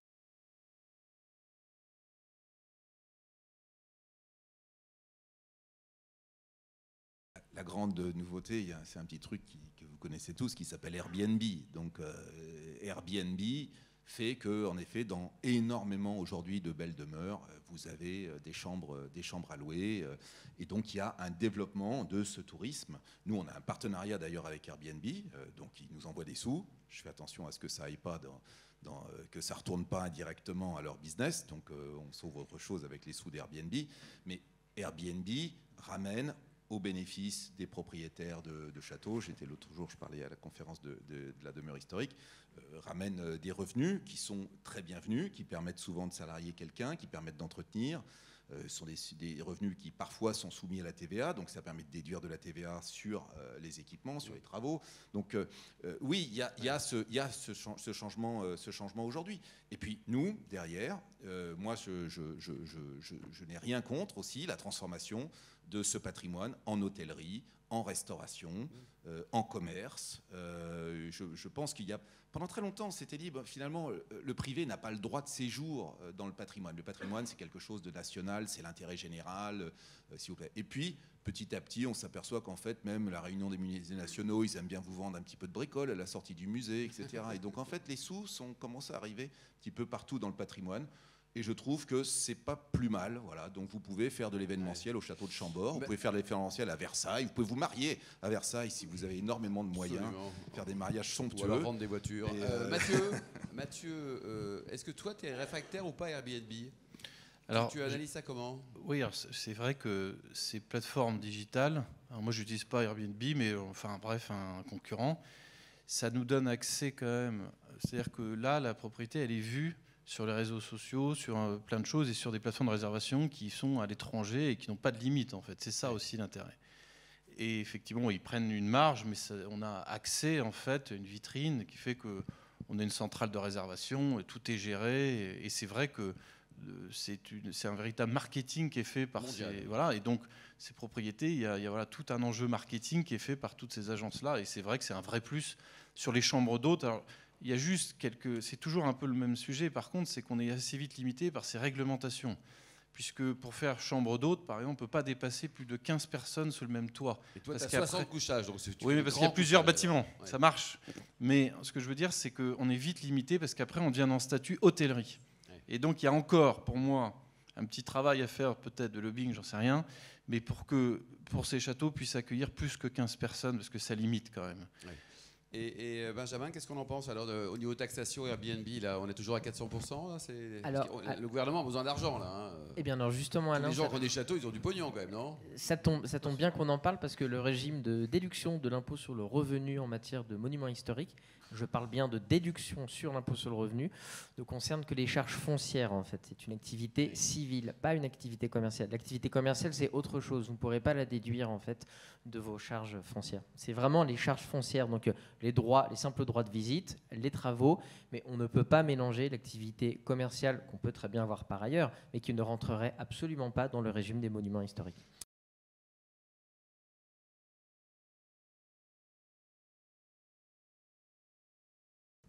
La grande nouveauté, c'est un petit truc que vous connaissez tous qui s'appelle Airbnb. Donc Airbnb fait que, en effet, dans énormément aujourd'hui de belles demeures, vous avez des chambres à louer. Et donc il y a un développement de ce tourisme. Nous, on a un partenariat d'ailleurs avec Airbnb, donc ils nous envoient des sous. Je fais attention à ce que ça aille pas que ça retourne pas indirectement à leur business. Donc on sauve autre chose avec les sous d'Airbnb. Mais Airbnb ramène au bénéfice des propriétaires de châteaux. J'étais l'autre jour, je parlais à la conférence de la demeure historique, ramène des revenus qui sont très bienvenus, qui permettent souvent de salarier quelqu'un, qui permettent d'entretenir. Ce sont des revenus qui parfois sont soumis à la TVA, donc ça permet de déduire de la TVA sur les équipements, sur les travaux. Donc oui, il y a ce changement aujourd'hui. Et puis nous, derrière, moi je n'ai rien contre aussi la transformation de ce patrimoine en hôtellerie, en restauration, en commerce. Je pense qu'il y a... Pendant très longtemps, on s'était dit, finalement, le privé n'a pas le droit de séjour dans le patrimoine. Le patrimoine, c'est quelque chose de national, c'est l'intérêt général, s'il vous plaît. Et puis, petit à petit, on s'aperçoit qu'en fait, même la réunion des musées nationaux, ils aiment bien vous vendre un petit peu de bricole à la sortie du musée, etc. Et donc, en fait, les sous commencent à arriver un petit peu partout dans le patrimoine. Et je trouve que c'est pas plus mal. Voilà. Donc vous pouvez faire de l'événementiel au château de Chambord, vous pouvez faire de l'événementiel à Versailles, vous pouvez vous marier à Versailles si vous avez énormément de moyens, faire des mariages somptueux. Ou alors vendre des voitures. Mathieu, est-ce que toi tu es réfractaire ou pas à Airbnb? Alors, tu analyses ça comment? Oui, c'est vrai que ces plateformes digitales, alors moi je n'utilise pas Airbnb, mais enfin bref, un concurrent, ça nous donne accès quand même. C'est-à-dire que là, la propriété, elle est vue sur les réseaux sociaux, sur plein de choses et sur des plateformes de réservation qui sont à l'étranger et qui n'ont pas de limite en fait. C'est ça aussi l'intérêt. Et effectivement, ils prennent une marge, mais on a accès en fait à une vitrine qui fait qu'on a une centrale de réservation, et tout est géré. Et c'est vrai que c'est un véritable marketing qui est fait par voilà, et donc ces propriétés, il y a voilà, tout un enjeu marketing qui est fait par toutes ces agences-là, et c'est vrai que c'est un vrai plus sur les chambres d'hôtes. Alors, il y a juste c'est toujours un peu le même sujet, par contre, c'est qu'on est assez vite limité par ces réglementations. Puisque pour faire chambre d'hôte, par exemple, on ne peut pas dépasser plus de 15 personnes sous le même toit. Et toi, tu as 60 couchages. Donc oui, mais parce qu'il y a plusieurs bâtiments, ça marche. Mais ce que je veux dire, c'est qu'on est vite limité, parce qu'après, on devient dans le statut hôtellerie. Ouais. Et donc, il y a encore, pour moi, un petit travail à faire, peut-être de lobbying, j'en sais rien, mais pour ces châteaux puissent accueillir plus que 15 personnes, parce que ça limite quand même. Ouais. Et Benjamin, qu'est-ce qu'on en pense alors au niveau taxation Airbnb là, on est toujours à 400% là, alors, le gouvernement a besoin d'argent là. Hein. Eh bien alors justement, Alain, les gens qui ont des châteaux, ils ont du pognon quand même, non? Ça tombe bien qu'on en parle parce que le régime de déduction de l'impôt sur le revenu en matière de monuments historiques, je parle bien de déduction sur l'impôt sur le revenu, ne concerne que les charges foncières en fait. C'est une activité civile, pas une activité commerciale. L'activité commerciale, c'est autre chose. Vous ne pourrez pas la déduire en fait de vos charges foncières. C'est vraiment les charges foncières, donc les simples droits de visite, les travaux, mais on ne peut pas mélanger l'activité commerciale qu'on peut très bien avoir par ailleurs, mais qui ne rentrerait absolument pas dans le régime des monuments historiques.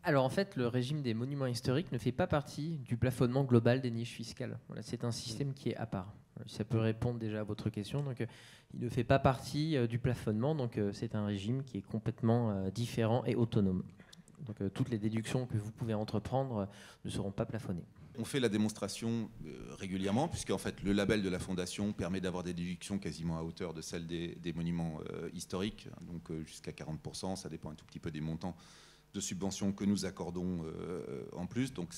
Alors en fait, le régime des monuments historiques ne fait pas partie du plafonnement global des niches fiscales. Voilà, c'est un système qui est à part. Ça peut répondre déjà à votre question. Donc, il ne fait pas partie du plafonnement. Donc, c'est un régime qui est complètement différent et autonome. Donc, toutes les déductions que vous pouvez entreprendre ne seront pas plafonnées. On fait la démonstration régulièrement, puisqu'en fait, le label de la Fondation permet d'avoir des déductions quasiment à hauteur de celles des monuments historiques, donc jusqu'à 40%. Ça dépend un tout petit peu des montants de subventions que nous accordons en plus. Donc,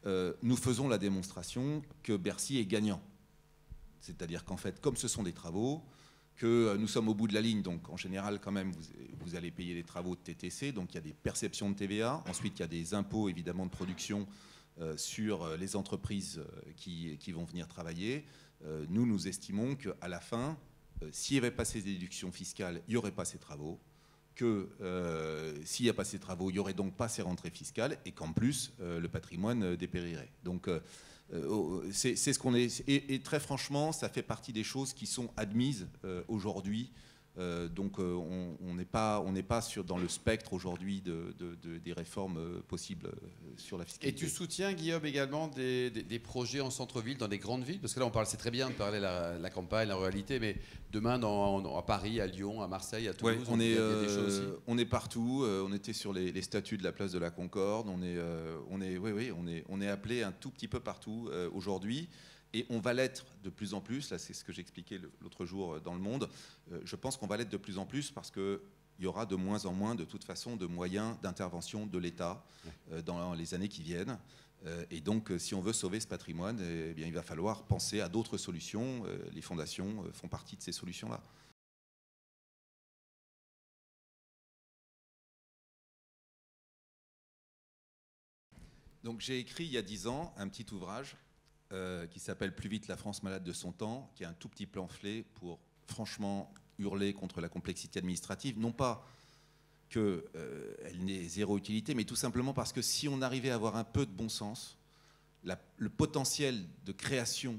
nous faisons la démonstration que Bercy est gagnant. C'est-à-dire qu'en fait, comme ce sont des travaux, que nous sommes au bout de la ligne, donc en général, quand même, vous allez payer les travaux de TTC, donc il y a des perceptions de TVA. Ensuite, il y a des impôts, évidemment, de production sur les entreprises qui vont venir travailler. Nous estimons qu'à la fin, s'il n'y avait pas ces déductions fiscales, il n'y aurait pas ces travaux, que s'il n'y a pas ces travaux, il n'y aurait donc pas ces rentrées fiscales, et qu'en plus, le patrimoine dépérirait. Donc, c'est ce qu'on est. Et très franchement, ça fait partie des choses qui sont admises aujourd'hui. Donc on n'est pas dans le spectre aujourd'hui des réformes possibles sur la fiscalité. Et tu soutiens, Guillaume, également des projets en centre-ville, dans des grandes villes? Parce que là, c'est très bien de parler la campagne, la ruralité, mais demain, à Paris, à Lyon, à Marseille, à Toulouse, ouais, il y a des choses aussi. On est partout. On était sur les statues de la place de la Concorde. On est appelé un tout petit peu partout aujourd'hui. Et on va l'être de plus en plus, là c'est ce que j'expliquais l'autre jour dans Le Monde, je pense qu'on va l'être de plus en plus parce qu'il y aura de moins en moins de toute façon de moyens d'intervention de l'État dans les années qui viennent. Et donc si on veut sauver ce patrimoine, eh bien, il va falloir penser à d'autres solutions. Les fondations font partie de ces solutions-là. Donc j'ai écrit il y a 10 ans un petit ouvrage qui s'appelle « Plus vite la France malade de son temps », qui est un tout petit pamphlet pour franchement hurler contre la complexité administrative. Non pas qu'elle n'ait zéro utilité, mais tout simplement parce que si on arrivait à avoir un peu de bon sens, le potentiel de création,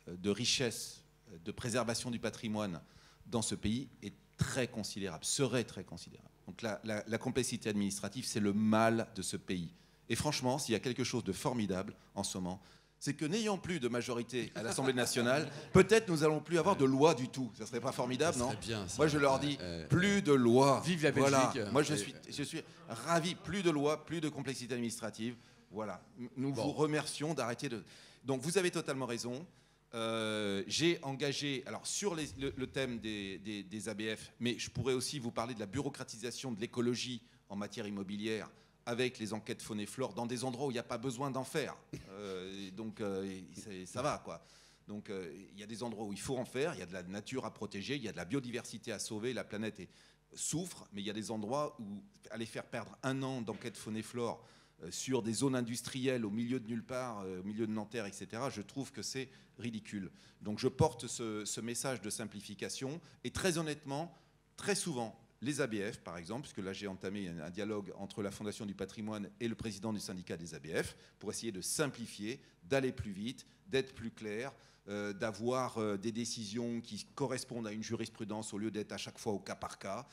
de richesse, de préservation du patrimoine dans ce pays est très considérable, serait très considérable. Donc la complexité administrative, c'est le mal de ce pays. Et franchement, s'il y a quelque chose de formidable en ce moment, c'est que n'ayant plus de majorité à l'Assemblée nationale, peut-être nous n'allons plus avoir de loi du tout. Ça serait pas formidable, non? Bien, ça. Moi, je leur dis, plus de loi. Vive la Belgique. Voilà. Moi, je suis ravi. Plus de loi, plus de complexité administrative. Voilà. Nous vous remercions d'arrêter de... Donc, vous avez totalement raison. J'ai engagé, alors sur le thème des ABF, mais je pourrais aussi vous parler de la bureaucratisation de l'écologie en matière immobilière, avec les enquêtes faune et flore dans des endroits où il n'y a pas besoin d'en faire. Donc ça va, quoi. Donc il y a des endroits où il faut en faire, il y a de la nature à protéger, il y a de la biodiversité à sauver, la planète souffre, mais il y a des endroits où aller faire perdre 1 an d'enquête faune et flore sur des zones industrielles au milieu de nulle part, au milieu de Nanterre, etc., je trouve que c'est ridicule. Donc je porte ce message de simplification, et très honnêtement, très souvent, les ABF, par exemple, puisque là j'ai entamé un dialogue entre la Fondation du patrimoine et le président du syndicat des ABF pour essayer de simplifier, d'aller plus vite, d'être plus clair, d'avoir des décisions qui correspondent à une jurisprudence au lieu d'être à chaque fois au cas par cas.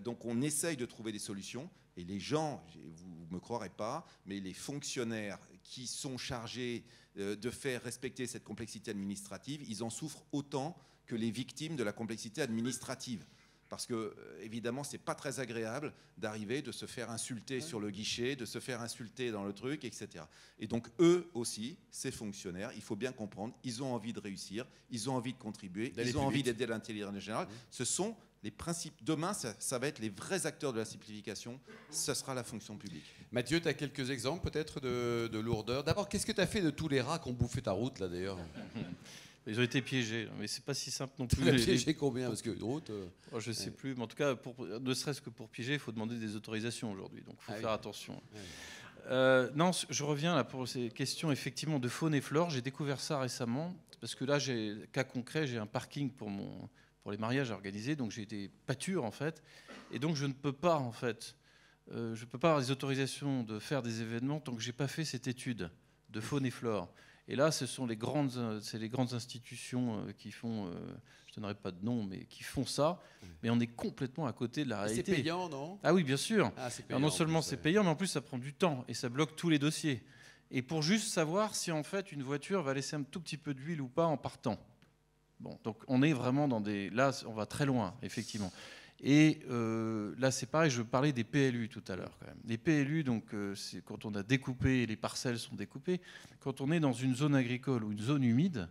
Donc on essaye de trouver des solutions. Et les gens, vous ne me croirez pas, mais les fonctionnaires qui sont chargés de faire respecter cette complexité administrative, ils en souffrent autant que les victimes de la complexité administrative. Parce que, évidemment, ce n'est pas très agréable d'arriver, de se faire insulter sur le guichet, de se faire insulter dans le truc, etc. Et donc, eux aussi, ces fonctionnaires, il faut bien comprendre, ils ont envie de réussir, ils ont envie de contribuer, ils ont envie d'aider l'intelligence générale. Ce sont les principes. Demain, ça va être les vrais acteurs de la simplification, ce sera la fonction publique. Mathieu, tu as quelques exemples peut-être de lourdeur. D'abord, qu'est-ce que tu as fait de tous les rats qui ont bouffé ta route, là, d'ailleurs? Ils ont été piégés, mais c'est pas si simple non plus. Tu as piégé combien? Parce que route. Je ne sais plus, mais en tout cas, ne serait-ce que pour piéger, il faut demander des autorisations aujourd'hui, donc il faut faire attention. Non, je reviens là pour ces questions effectivement de faune et flore. J'ai découvert ça récemment, parce que là, cas concret, j'ai un parking pour les mariages à organiser, donc j'ai des pâtures en fait, et donc je ne peux pas en fait, je peux pas avoir des autorisations de faire des événements tant que j'ai pas fait cette étude de faune et flore. Et là, ce sont les grandes institutions qui font, je ne donnerai pas de nom, mais qui font ça. Mais on est complètement à côté de la réalité. C'est payant, non? Ah oui, bien sûr. Ah, Alors, non seulement c'est payant, mais en plus ça prend du temps et ça bloque tous les dossiers. Et pour juste savoir si en fait une voiture va laisser un tout petit peu d'huile ou pas en partant. Bon, donc on est vraiment dans des... Là, on va très loin, effectivement. Et là, c'est pareil, je parlais des PLU tout à l'heure quand même. Les PLU, donc, c'est quand on a découpé, les parcelles sont découpées, quand on est dans une zone agricole ou une zone humide,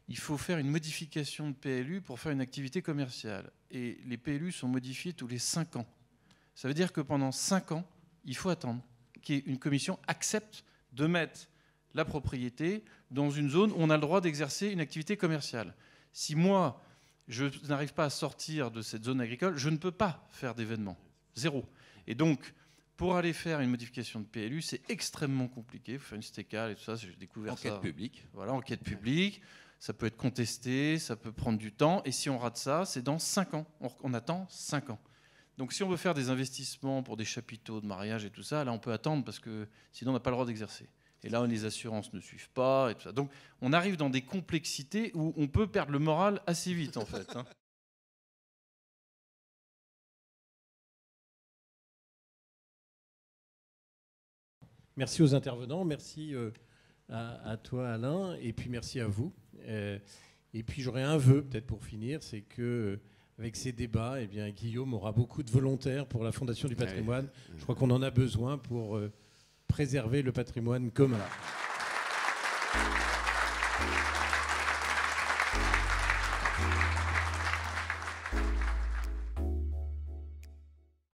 il faut faire une modification de PLU pour faire une activité commerciale. Et les PLU sont modifiés tous les 5 ans. Ça veut dire que pendant 5 ans, il faut attendre qu'une commission accepte de mettre la propriété dans une zone où on a le droit d'exercer une activité commerciale. Si moi, je n'arrive pas à sortir de cette zone agricole, je ne peux pas faire d'événement. Zéro. Et donc, pour aller faire une modification de PLU, c'est extrêmement compliqué. Il faut faire une stécale et tout ça. J'ai découvert ça. Enquête publique. Voilà, enquête publique. Ça peut être contesté, ça peut prendre du temps. Et si on rate ça, c'est dans 5 ans. On attend 5 ans. Donc, si on veut faire des investissements pour des chapiteaux de mariage et tout ça, là, on peut attendre parce que sinon, on n'a pas le droit d'exercer. Et là, les assurances ne suivent pas. Et tout ça. Donc, on arrive dans des complexités où on peut perdre le moral assez vite, en fait. Merci aux intervenants, merci à toi Alain, et puis merci à vous. Et puis j'aurais un vœu peut-être pour finir, c'est que avec ces débats, eh bien, Guillaume aura beaucoup de volontaires pour la Fondation du patrimoine. Je crois qu'on en a besoin pour préserver le patrimoine commun.